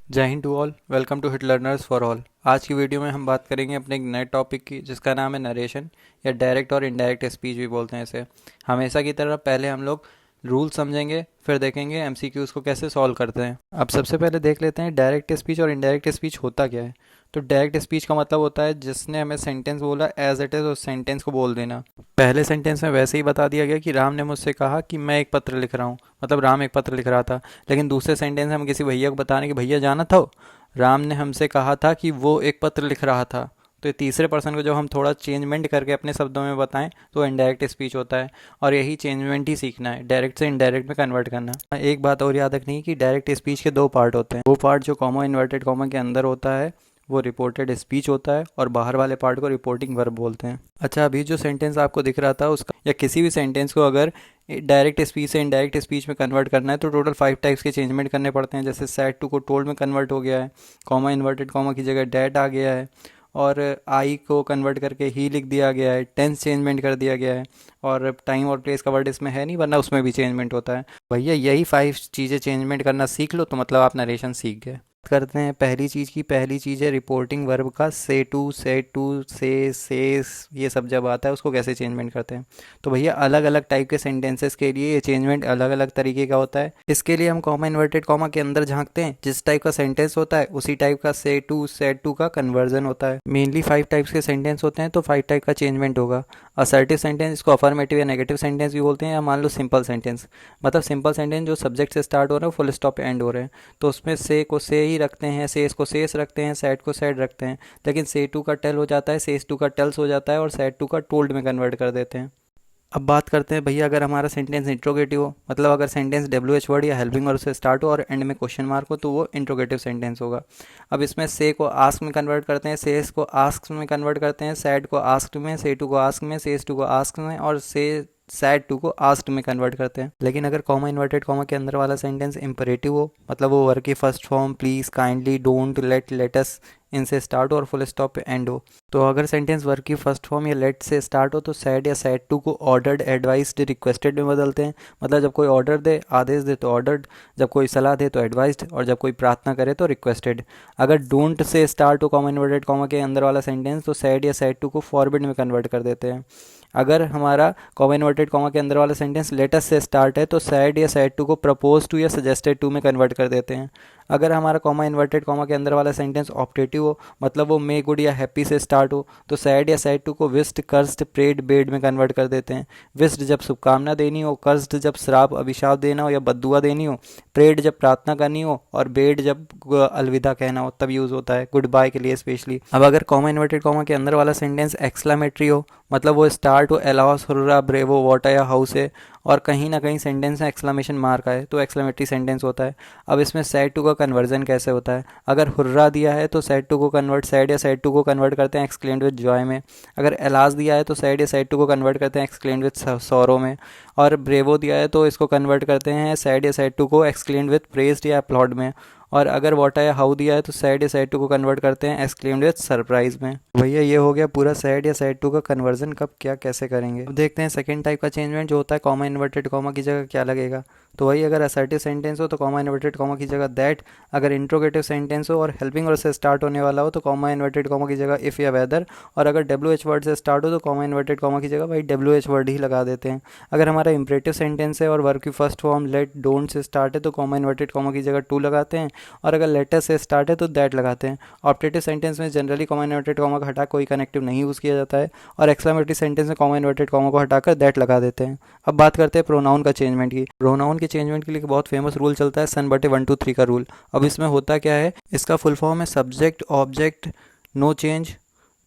जय हिंद to all. Welcome to hit learners for all. आज की वीडियो में हम बात करेंगे अपने एक नए टॉपिक की, जिसका नाम है नरेशन या डायरेक्ट और इनडायरेक्ट स्पीच भी बोलते हैं इसे। हमेशा की तरह पहले हम लोग रूल समझेंगे, फिर देखेंगे एमसीक्यूज़ को कैसे सॉल्व करते हैं। अब सबसे पहले देख लेते हैं डायरेक्ट स्पीच और इनडायरेक्ट स्पीच होता क्या है। तो डायरेक्ट स्पीच का मतलब होता है जिसने हमें सेंटेंस बोला एज इट इज़ उस सेंटेंस को बोल देना। पहले सेंटेंस में वैसे ही बता दिया गया कि राम ने मुझसे कहा कि मैं एक पत्र लिख रहा हूँ, मतलब राम एक पत्र लिख रहा था। लेकिन दूसरे सेंटेंस में हम किसी भैया को बता रहे हैं कि भैया जाना था, राम ने हमसे कहा था कि वो एक पत्र लिख रहा था। तो ये तीसरे पर्सन को जब हम थोड़ा चेंजमेंट करके अपने शब्दों में बताएं तो इनडायरेक्ट स्पीच होता है। और यही चेंजमेंट ही सीखना है, डायरेक्ट से इनडायरेक्ट में कन्वर्ट करना। एक बात और याद रखनी है कि डायरेक्ट स्पीच के दो पार्ट होते हैं। वो पार्ट जो कॉमा इन्वर्टेड कॉमा के अंदर होता है वो रिपोर्टेड स्पीच होता है, और बाहर वाले पार्ट को रिपोर्टिंग वर्ब बोलते हैं। अच्छा, अभी जो सेंटेंस आपको दिख रहा था उसका या किसी भी सेंटेंस को अगर डायरेक्ट स्पीच से इनडायरेक्ट स्पीच में कन्वर्ट करना है तो टोटल 5 टाइप्स के चेंजमेंट करने पड़ते हैं। जैसे सैड टू को टोल्ड में कन्वर्ट हो गया है, कॉमा इन्वर्टेड कॉमा की जगह डैट आ गया है, और आई को कन्वर्ट करके ही लिख दिया गया है, टेंस चेंजमेंट कर दिया गया है, और टाइम और प्लेस का वर्ड इसमें है नहीं, वरना उसमें भी चेंजमेंट होता है। भैया यही 5 चीज़ें चेंजमेंट करना सीख लो तो मतलब आप नरेशन सीख गए। करते हैं पहली चीज़ की। पहली चीज़ है रिपोर्टिंग वर्ब का से टू से ये सब जब आता है उसको कैसे चेंजमेंट करते हैं। तो भैया अलग अलग टाइप के सेंटेंसेस के लिए ये चेंजमेंट अलग अलग तरीके का होता है। इसके लिए हम कॉमा इन्वर्टेड कॉमा के अंदर झांकते हैं, जिस टाइप का सेंटेंस होता है उसी टाइप का से टू का कन्वर्जन होता है। मेनली 5 टाइप्स के सेंटेंस होते हैं तो 5 टाइप का चेंजमेंट होगा। असर्टिव सेंटेंस, इसको अफर्मेटिव या नेगेटिव सेंटेंस भी बोलते हैं, या मान लो सिंपल सेंटेंस। मतलब सिंपल सेंटेंस जो सब्जेक्ट से स्टार्ट हो रहा है फुल स्टॉप एंड हो रहे हैं, तो उसमें से को से ही रखते हैं, सेस को सेस रखते हैं, सैड को सैड रखते हैं। लेकिन से टू का टेल हो जाता है, सेस टू का टेल्स हो जाता है, और सैड टू का टोल्ड में कन्वर्ट कर देते हैं। अब बात करते हैं भैया, अगर हमारा सेंटेंस इंट्रोगेटिव हो, मतलब अगर सेंटेंस डब्ल्यू एच वर्ड या हेल्पिंग वर्ड से स्टार्ट हो और एंड में क्वेश्चन मार्क हो, तो वो इंट्रोगेटिव सेंटेंस होगा। अब इसमें से को आस्क में कन्वर्ट करते हैं, सेस को आस्क में कन्वर्ट करते हैं, सैड को आस्क्ड में, से टू को आस्क में, सेस टू को आस्क में, और से सैड टू को आस्क्ड में कन्वर्ट करते हैं। लेकिन अगर कॉमा इन्वर्टेड कॉमा के अंदर वाला सेंटेंस इंपरेटिव हो, मतलब वो वर्ब की first form please, kindly, don't, let, let's इनसे स्टार्ट हो और फुल स्टॉप पे एंड हो, तो अगर सेंटेंस वर्ब की फर्स्ट फॉर्म या लेट से स्टार्ट हो तो सैड या सैड टू को ऑर्डर्ड, एडवाइस्ड, रिक्वेस्टेड में बदलते हैं। मतलब जब कोई ऑर्डर दे, आदेश दे तो ऑर्डर्ड, जब कोई सलाह दे तो एडवाइस्ड, और जब कोई प्रार्थना करे तो रिक्वेस्टेड। अगर डोंट से स्टार्ट हो कॉमा इन्वर्टेड कॉमा के अंदर वाला सेंटेंस तो सैड या सैड टू को फॉरबिड में कन्वर्ट कर देते हैं। अगर हमारा कॉमा इन्वर्टेड कॉमा के अंदर वाला सेंटेंस लेटेस्ट से स्टार्ट है तो सैड या सैड टू को प्रपोज टू या सजेस्टेड टू में कन्वर्ट कर देते हैं। अगर हमारा कॉमा इन्वर्टेड कॉमा के अंदर वाला सेंटेंस ऑप्टेटिव हो, मतलब वो मे, गुड या हैप्पी से स्टार्ट हो, तो सैड या सैड टू को विस्ड, कर्स्ड, प्रेड, बेड में कन्वर्ट कर देते हैं। विस्ड जब शुभकामना देनी हो, कर्स्ड जब श्राप अभिशाप देना हो या बद्दुआ देनी हो, प्रेड जब प्रार्थना करनी हो, और बेड जब अलविदा कहना हो तब यूज़ होता है, गुड बाय के लिए स्पेशली। अब अगर कॉमा इन्वर्टेड कॉमा के अंदर वाला सेंटेंस एक्सक्लामेटरी हो, मतलब वो स्टार्ट हो एलास, हुर्रा, ब्रेवो, वॉटा या हाउ से, और कहीं ना कहीं सेंटेंस में एक्सक्लेमेशन मार्क आए तो एक्सक्लेमेटरी सेंटेंस होता है। अब इसमें सैड टू का कन्वर्जन कैसे होता है। अगर हुर्रा दिया है तो सैड टू को कन्वर्ट, सैड या सैड टू को कन्वर्ट करते हैं एक्सक्लेम्ड विद जॉय में। अगर एलास दिया है तो सैड या सैड टू को कन्वर्ट करते हैं एक्सक्लेम्ड विद सॉरो में। और ब्रेवो दिया है तो इसको कन्वर्ट करते हैं सैड या सैड टू को एक्सक्लेम्ड विद प्रेज्ड या अपलॉड में। और अगर वॉटा या हाउ दिया है तो सैड या सैड टू को कन्वर्ट करते हैं एक्सक्लेम्ड विद सरप्राइज में। भैया ये हो गया पूरा सैड या सैड टू का कन्वर्जन कब क्या कैसे करेंगे। अब देखते हैं सेकंड टाइप का चेंजमेंट जो होता है कॉमा इन्वर्टेड कॉमा की जगह क्या लगेगा। तो वही अगर असर्टिव सेंटेंस हो तो कॉमा इन्वर्टेड कॉमा की जगह दैट। अगर इंट्रोगेटिव सेंटेंस हो और हेल्पिंग वर्ड से स्टार्ट होने वाला हो तो कॉमा इन्वर्टेड कॉमा की जगह इफ़ या वेदर। और अगर डब्ल्यू एच वर्ड से स्टार्ट हो तो कॉमा इन्वर्टेड कॉमा की जगह भाई डब्ल्यू एच वर्ड ही लगा देते हैं। अगर हमारा इंपरेटिव सेंटेंस है और वर्ब की फर्स्ट फॉर्म लेट, डोंट से स्टार्ट है तो कॉमा इन्वर्टेड कॉमा की जगह टू लगाते हैं, और अगर लेटर से स्टार्ट है तो दैट लगाते हैं। ऑप्टेटिव सेंटेंस में जनरली कॉमा इन्वर्टेड कॉमा का हटा कोई कनेक्टिव नहीं यूज़ किया जाता है, और एक्सक्लेमेटरी सेंटेंस में कॉमा इन्वर्टेड कॉमा को हटाकर दैट लगा देते हैं। अब बात करते हैं प्रोनाउन का चेंजमेंट की। प्रोनाउन के चेंजमेंट के लिए बहुत फेमस रूल चलता है सन/1 2 3 का रूल। अब इसमें होता क्या है, इसका फुल फॉर्म है सब्जेक्ट ऑब्जेक्ट नो चेंज,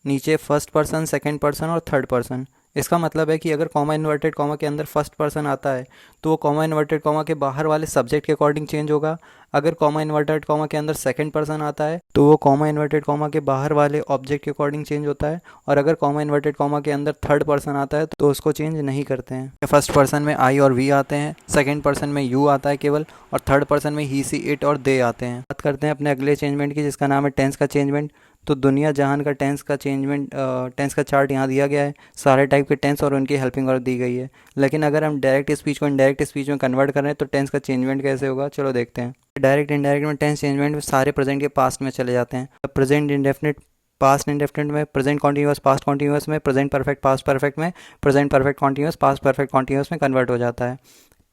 नीचे फर्स्ट पर्सन, सेकंड पर्सन और थर्ड पर्सन। इसका मतलब है कि अगर कॉमा इन्वर्टेड कॉमा के अंदर फर्स्ट पर्सन आता है तो वो कॉमा इन्वर्टेड कॉमा के बाहर वाले सब्जेक्ट के अकॉर्डिंग चेंज होगा। अगर कॉमा इन्वर्टेड कॉमा के अंदर सेकंड पर्सन आता है तो वो कॉमा इन्वर्टेड कॉमा के बाहर वाले ऑब्जेक्ट के अकॉर्डिंग चेंज होता है। और अगर कॉमा इन्वर्टेड कॉमा के अंदर थर्ड पर्सन आता है तो उसको चेंज नहीं करते हैं। फर्स्ट पर्सन में आई और वी आते हैं, सेकेंड पर्सन में यू आता है केवल, और थर्ड पर्सन में ही, सी, इट और दे आते हैं। बात करते हैं अपने अगले चेंजमेंट की जिसका नाम है टेंस का चेंजमेंट। तो दुनिया जहान का टेंस का चार्ट यहाँ दिया गया है, सारे टाइप के टेंस और उनकी हेल्पिंग वर्ब दी गई है। लेकिन अगर हम डायरेक्ट स्पीच को इनडायरेक्ट स्पीच में कन्वर्ट कर रहे हैं तो टेंस का चेंजमेंट कैसे होगा, चलो देखते हैं। डायरेक्ट इनडायरेक्ट में टेंस चेंजमेंट में सारे प्रेजेंट के पास्ट में चले जाते हैं। प्रेजेंट इंडेफिनिट पास्ट इंडेफिनिट में, प्रेजेंट कॉन्टीन्यूअस पास्ट कॉन्टीन्यूअस में, प्रेजेंट परफेक्ट पास्ट परफेक्ट में, present perfect continuous past perfect continuous में कन्वर्ट हो जाता है।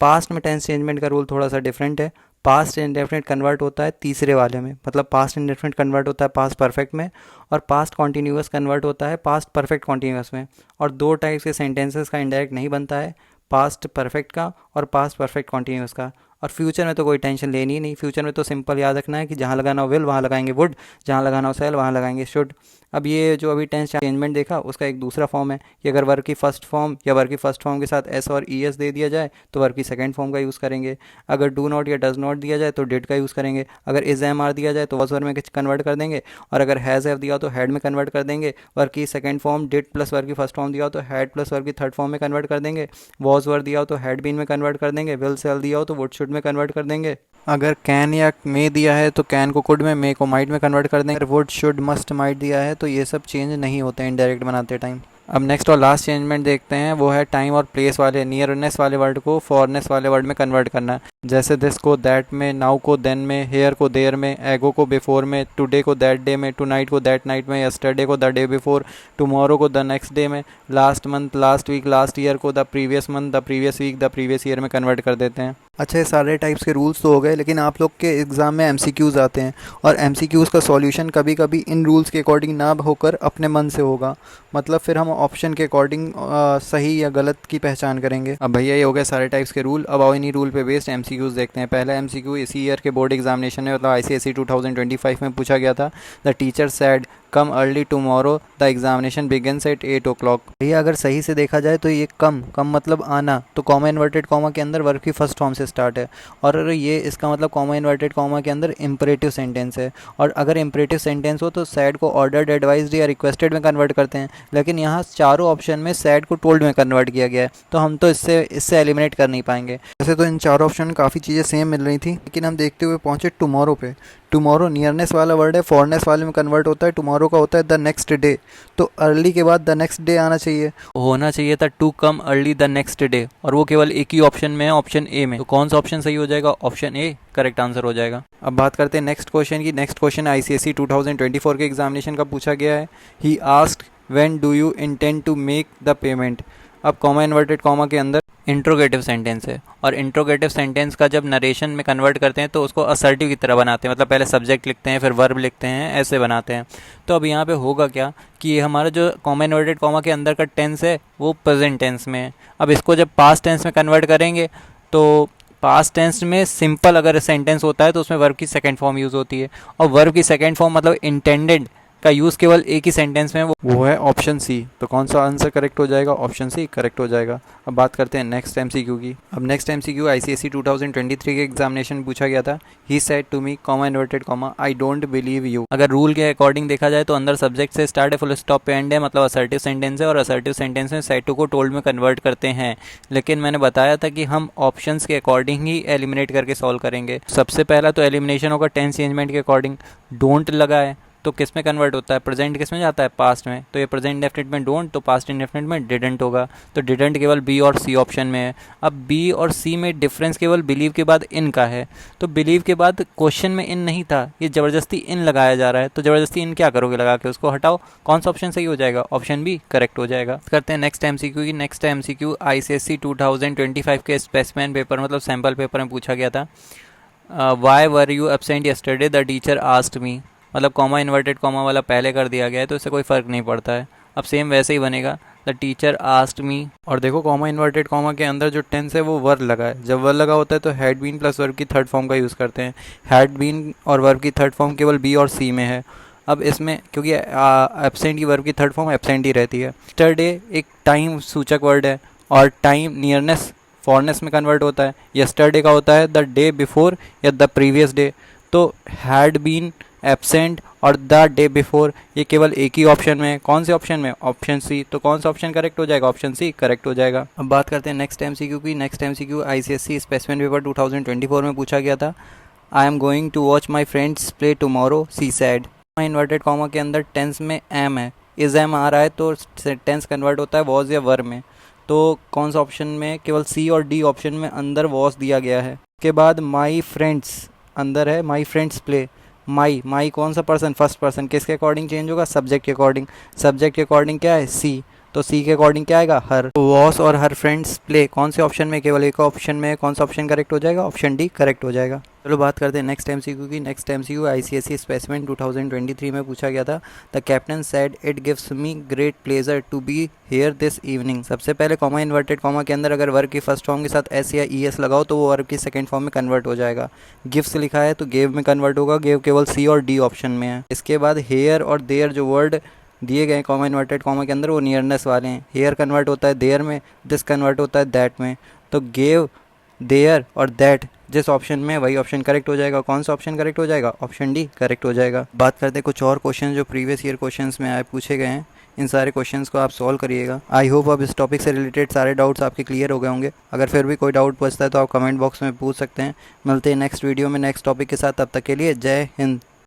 पास्ट में टेंस चेंजमेंट का रूल थोड़ा सा डिफरेंट है। पास्ट इंडेफिनिट कन्वर्ट होता है तीसरे वाले में, मतलब पास्ट इंडेफिनिट कन्वर्ट होता है पास्ट परफेक्ट में, और पास्ट कॉन्टीन्यूअस कन्वर्ट होता है पास्ट परफेक्ट कॉन्टीन्यूअस में। और दो टाइप्स के सेंटेंसेस का इंडायरेक्ट नहीं बनता है, पास्ट परफेक्ट का और पास्ट परफेक्ट कॉन्टीन्यूअस का। और फ्यूचर में तो कोई टेंशन लेनी ही नहीं, फ्यूचर में तो सिंपल याद रखना है कि जहाँ लगाना हो विल वहाँ लगाएंगे वुड, जहाँ लगाना हो सेल वहाँ लगाएंगे शुड। अब ये जो अभी टेंस चेंजमेंट देखा उसका एक दूसरा फॉर्म है कि अगर वर्ब की फर्स्ट फॉर्म या वर्ब की फर्स्ट फॉर्म के साथ एस और ई एस दे दिया जाए तो वर्ब की सेकंड फॉर्म का यूज़ करेंगे। अगर डू नॉट या डज नॉट दिया जाए तो डिड का यूज़ करेंगे। अगर इज एम आर दिया जाए तो वॉज वर्ब में कन्वर्ट कर देंगे, और अगर हैज़ हैव दिया तो हैड में कन्वर्ट कर देंगे। वर्ब की second form did plus verb की फर्स्ट फॉर्म दिया हो तो हैड प्लस वर्ब की थर्ड फॉर्म में कन्वर्ट कर देंगे। वॉज वर्ब दिया हो तो हैड बीन में कन्वर्ट कर देंगे। विल सेल दिया हो तो वुड शुड में कन्वर्ट कर देंगे। अगर कैन या मे दिया है तो कैन को कुड में, मे को माइट में कन्वर्ट कर देंगे। अगर वुड शुड मस्ट माइट दिया है तो ये सब चेंज नहीं होते हैं इनडायरेक्ट बनाते टाइम। अब नेक्स्ट और लास्ट चेंजमेंट देखते हैं, वो है टाइम और प्लेस वाले, नियरनेस वाले वर्ड को फॉरनेस वाले वर्ड में कन्वर्ट करना। जैसे दिस को दैट में, नाउ को देन में, हेयर को देयर में, एगो को बिफोर में, टुडे को दैट डे में, टू नाइट को दैट नाइट में, यस्टरडे को द डे बिफोर, टुमारो को द नेक्स्ट डे में, last month, last week, last year को the previous month, the previous week, the previous year में कन्वर्ट कर देते हैं। अच्छा, ये सारे टाइप्स के रूल्स तो हो गए, लेकिन आप लोग के एग्ज़ाम में एमसीक्यूज़ आते हैं और एमसीक्यूज़ का सॉल्यूशन कभी कभी इन रूल्स के अकॉर्डिंग ना होकर अपने मन से होगा। मतलब फिर हम ऑप्शन के अकॉर्डिंग सही या गलत की पहचान करेंगे। अब भैया ये हो गए सारे टाइप्स के रूल। अब आओ इन्हीं रूल पे बेस्ड एमसीक्यूज़ देखते हैं। पहला एमसीक्यू इसी ईयर के बोर्ड एग्जामिनेशन में, मतलब आईसीएसई 2025 में पूछा गया था। The teacher said come early tomorrow, the examination begins at 8 o'clock। भैया अगर सही से देखा जाए तो ये कम मतलब आना, तो कॉमा इन्वर्टेड कॉमा के अंदर वर्ब की फर्स्ट फॉर्म से स्टार्ट है, और ये इसका मतलब कॉमा इन्वर्टेड कॉमा के अंदर इंपरेटिव सेंटेंस है। और अगर इंपरेटिव सेंटेंस हो तो सैड को ऑर्डर्ड, एडवाइज्ड या रिक्वेस्टेड में कन्वर्ट करते हैं, लेकिन यहाँ चारों ऑप्शन में सैड को टोल्ड में कन्वर्ट किया गया है, तो हम तो इससे एलिमिनेट कर नहीं पाएंगे। वैसे तो इन चारों ऑप्शन में काफ़ी चीज़ें सेम मिल रही थी, लेकिन हम देखते हुए पहुँचे टुमारो पे। टुमारो नियरनेस वाला वर्ड है, फॉरनेस वाले में कन्वर्ट होता है। टुमारो का होता है द नेक्स्ट डे, तो अर्ली के बाद द नेक्स्ट डे आना चाहिए, होना चाहिए था to come early the next day, और वो केवल एक ही ऑप्शन में है, ऑप्शन ए में। तो कौन सा ऑप्शन सही हो जाएगा, ऑप्शन ए करेक्ट आंसर हो जाएगा। अब बात करते हैं नेक्स्ट क्वेश्चन की। नेक्स्ट क्वेश्चन आईसीएसई 2024 के एग्जामिनेशन का पूछा गया है। He asked when do you intend to make the payment. अब कॉमा इन्वर्टेड कॉमा के अंदर इंट्रोगेटिव सेंटेंस है, और इंट्रोगेटिव सेंटेंस का जब नरेशन में कन्वर्ट करते हैं तो उसको असर्टिव की तरह बनाते हैं, मतलब पहले सब्जेक्ट लिखते हैं फिर वर्ब लिखते हैं, ऐसे बनाते हैं। तो अब यहाँ पे होगा क्या कि ये हमारा जो कॉमा इन्वर्टेड कॉमा के अंदर का टेंस है वो प्रेजेंट टेंस में है। अब इसको जब पास्ट टेंस में कन्वर्ट करेंगे तो पास्ट टेंस में सिंपल अगर सेंटेंस होता है तो उसमें वर्ब की सेकेंड फॉर्म यूज़ होती है, और वर्ब की सेकेंड फॉर्म मतलब इंटेंडेड का यूज़ केवल एक ही सेंटेंस में, वो है ऑप्शन सी। तो कौन सा आंसर करेक्ट हो जाएगा, ऑप्शन सी करेक्ट हो जाएगा। अब बात करते हैं नेक्स्ट एमसीक्यू की। अब नेक्स्ट एमसीक्यू आईसीएसई 2023 के एग्जामिनेशन पूछा गया था। He said to me comma inverted comma I don't believe you. अगर रूल के अकॉर्डिंग देखा जाए तो अंदर सब्जेक्ट से स्टार्ट है, फुल स्टॉप पे एंड है, मतलब असर्टिव सेंटेंस है, और असर्टिव सेंटेंस में सेड टू को टोल्ड में कन्वर्ट करते हैं। लेकिन मैंने बताया था कि हम ऑप्शंस के अकॉर्डिंग ही एलिमिनेट करके सॉल्व करेंगे। सबसे पहला तो एलिमिनेशन होगा टेंस चेंजमेंट के अकॉर्डिंग। डोंट लगा है तो किस में कन्वर्ट होता है, प्रेजेंट किस में जाता है, पास्ट में। तो ये प्रेजेंट इंडेफिनिट में डोंट, तो पास्ट इंडेफिनिट में डिडंट होगा। तो डिडंट केवल बी और सी ऑप्शन में है। अब बी और सी में डिफरेंस केवल बिलीव के बाद इन का है, तो बिलीव के बाद क्वेश्चन में इन नहीं था, ये ज़बरदस्ती इन लगाया जा रहा है। तो ज़बरदस्ती इन क्या करोगे लगा के, उसको हटाओ। कौन सा ऑप्शन सही हो जाएगा, ऑप्शन बी करेक्ट हो जाएगा। करते हैं नेक्स्ट एमसीक्यू की। नेक्स्ट एमसीक्यू आईसीएसई 2025 के स्पेसिमेन पेपर मतलब सैम्पल पेपर में पूछा गया था। Why were you absent yesterday the teacher asked me. मतलब कॉमा इन्वर्टेड कॉमा वाला पहले कर दिया गया है तो इससे कोई फ़र्क नहीं पड़ता है। अब सेम वैसे ही बनेगा, द टीचर आस्क्ड मी। और देखो कॉमा इन्वर्टेड कॉमा के अंदर जो टेंस है वो वर्ब लगा है। जब वर्ब लगा होता है तो हैड बीन प्लस वर्ब की थर्ड फॉर्म का यूज़ करते हैं। हैड बीन और वर्ब की थर्ड फॉर्म केवल बी और सी में है। अब इसमें क्योंकि एब्सेंट की वर्ब की थर्ड फॉर्म एब्सेंट ही रहती है। यस्टरडे एक टाइम सूचक वर्ड है, और टाइम नियरनेस फॉरनेस में कन्वर्ट होता है। यस्टरडे का होता है द डे बिफोर या द प्रीवियस डे। तो हैड बीन, एब्सेंट और द डे बिफोर ये केवल एक ही ऑप्शन में है। कौन से ऑप्शन में, ऑप्शन सी। तो कौन सा ऑप्शन करेक्ट हो जाएगा, ऑप्शन सी करेक्ट हो जाएगा। अब बात करते हैं नेक्स्ट एमसीक्यू की। Next MCQ ICSE specimen paper 2024 में पूछा गया था। I am going to watch my friends play tomorrow, she said. Inverted comma के अंदर टेंस में एम है, इज एम आ रहा है तो टेंस कन्वर्ट होता है वॉज या वर में। तो कौन सा ऑप्शन में, केवल सी और डी ऑप्शन में अंदर वॉज दिया गया है। उसके बाद माई फ्रेंड्स अंदर है माई फ्रेंड्स प्ले। माई कौन सा पर्सन, फर्स्ट पर्सन, किसके अकॉर्डिंग चेंज होगा, सब्जेक्ट के अकॉर्डिंग। सब्जेक्ट के अकॉर्डिंग क्या है, सी, तो सी के अकॉर्डिंग क्या आएगा, हर। वॉस और हर फ्रेंड्स प्ले कौन से ऑप्शन में, केवल एक ऑप्शन में, कौन सा ऑप्शन करेक्ट हो जाएगा, ऑप्शन डी करेक्ट हो जाएगा। चलो बात करते हैं नेक्स्ट एमसीक्यू की। नेक्स्ट एमसीक्यू आईसीएसई स्पेसिमेन 2023 में पूछा गया था। The captain said it gives me great pleasure to be here this evening. सबसे पहले कॉमा इन्वर्टेड कॉमा के अंदर अगर वर्ब की फर्स्ट फॉर्म के साथ एस या ई एस लगाओ तो वो वर्ब की सेकंड फॉर्म में कन्वर्ट हो जाएगा। गिव्स लिखा है तो गेव में कन्वर्ट होगा, गेव केवल सी और डी ऑप्शन में है। इसके बाद हेयर और देयर जो वर्ड दिए गए कॉमा इन्वर्टेड कॉमा के अंदर वो नियरनेस वाले हैं। हेयर कन्वर्ट होता है देयर में, दिस कन्वर्ट होता है दैट में। तो गेव, देयर और दैट जिस ऑप्शन में वही ऑप्शन करेक्ट हो जाएगा। कौन सा ऑप्शन करेक्ट हो जाएगा, ऑप्शन डी करेक्ट हो जाएगा। बात करते हैं कुछ और क्वेश्चन जो प्रीवियस ईयर क्वेश्चंस में आए पूछे गए हैं। इन सारे क्वेश्चंस को आप सॉल्व करिएगा। आई होप अब इस टॉपिक से रिलेटेड सारे डाउट्स आपके क्लियर हो गए होंगे। अगर फिर भी कोई डाउट बचता है तो आप कमेंट बॉक्स में पूछ सकते हैं। मिलते हैं नेक्स्ट वीडियो में नेक्स्ट टॉपिक के साथ, तब तक के लिए जय हिंद।